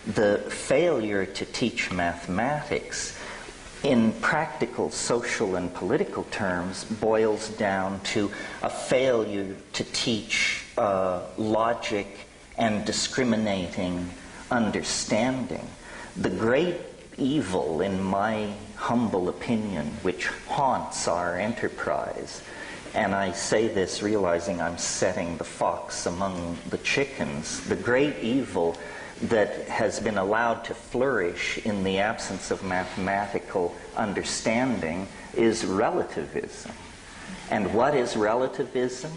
the failure to teach mathematics in practical, social, and political terms boils down to a failure to teach logic and discriminating understanding. The great evil, in my humble opinion, which haunts our enterprise, and I say this realizing I'm setting the fox among the chickens, the great evil that has been allowed to flourish in the absence of mathematical understanding is relativism. And what is relativism?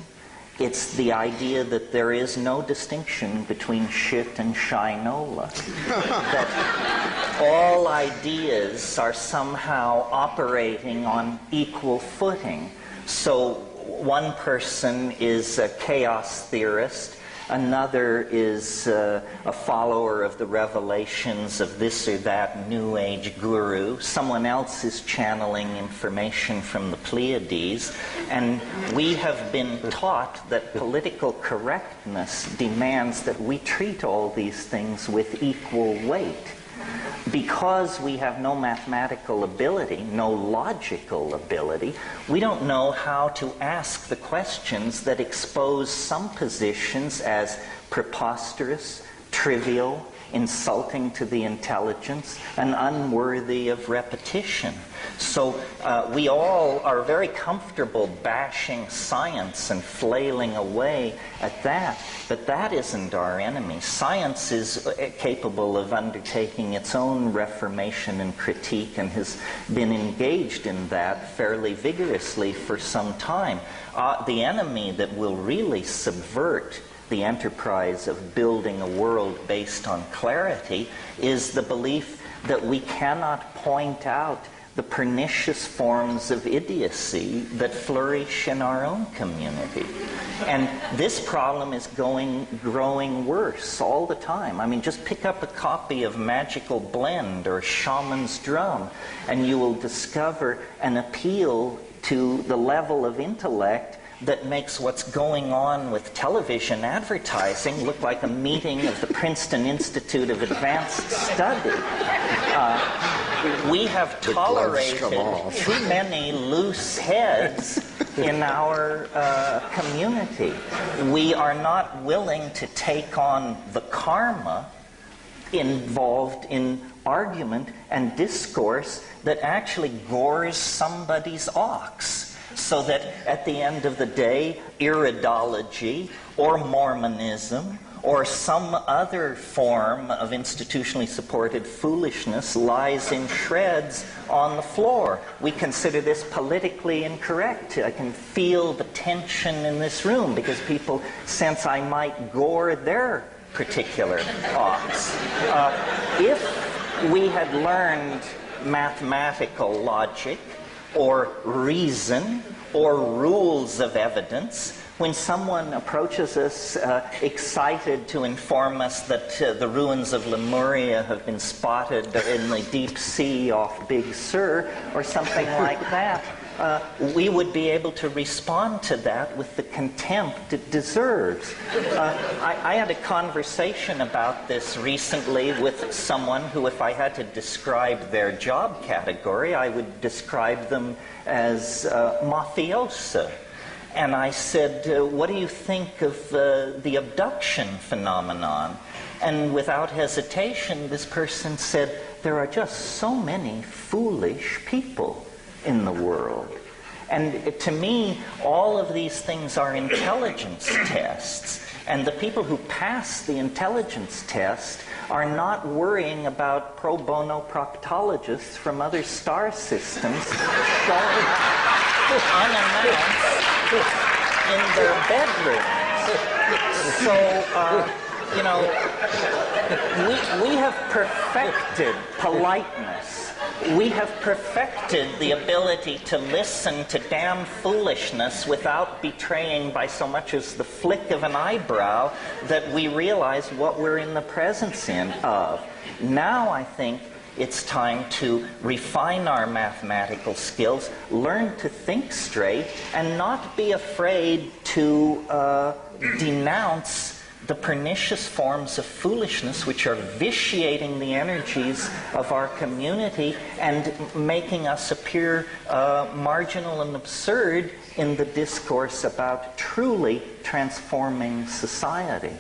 It's the idea that there is no distinction between shit and shinola. That all ideas are somehow operating on equal footing. So one person is a chaos theorist, another is a follower of the revelations of this or that New Age guru. Someone else is channeling information from the Pleiades. And we have been taught that political correctness demands that we treat all these things with equal weight. Because we have no mathematical ability, no logical ability, we don't know how to ask the questions that expose some positions as preposterous, trivial, insulting to the intelligence, and unworthy of repetition. So we all are very comfortable bashing science and flailing away at that, but that isn't our enemy. Science is capable of undertaking its own reformation and critique and has been engaged in that fairly vigorously for some time. The enemy that will really subvert the enterprise of building a world based on clarity is the belief that we cannot point out the pernicious forms of idiocy that flourish in our own community. And this problem is growing worse all the time. I mean, just pick up a copy of Magical Blend or Shaman's Drum, and you will discover an appeal to the level of intellect that makes what's going on with television advertising look like a meeting of the Princeton Institute of Advanced Study. We have tolerated too many loose heads in our community. We are not willing to take on the karma involved in argument and discourse that actually gores somebody's ox. So that at the end of the day, iridology or Mormonism or some other form of institutionally supported foolishness lies in shreds on the floor. We consider this politically incorrect. I can feel the tension in this room because people sense I might gore their particular ox. If we had learned mathematical logic or reason or rules of evidence, when someone approaches us excited to inform us that the ruins of Lemuria have been spotted in the deep sea off Big Sur or something like that, we would be able to respond to that with the contempt it deserves. I had a conversation about this recently with someone who, if I had to describe their job category, I would describe them as mafiosa. And I said, what do you think of the abduction phenomenon? And without hesitation, this person said, there are just so many foolish people in the world. And to me, all of these things are intelligence tests. And the people who pass the intelligence test are not worrying about pro bono proctologists from other star systems showing unannounced in their bedrooms. So, we have perfected politeness. We have perfected the ability to listen to damn foolishness without betraying by so much as the flick of an eyebrow that we realize what we're in the presence of. Now I think it's time to refine our mathematical skills, learn to think straight, and not be afraid to denounce the pernicious forms of foolishness which are vitiating the energies of our community and making us appear marginal and absurd in the discourse about truly transforming society.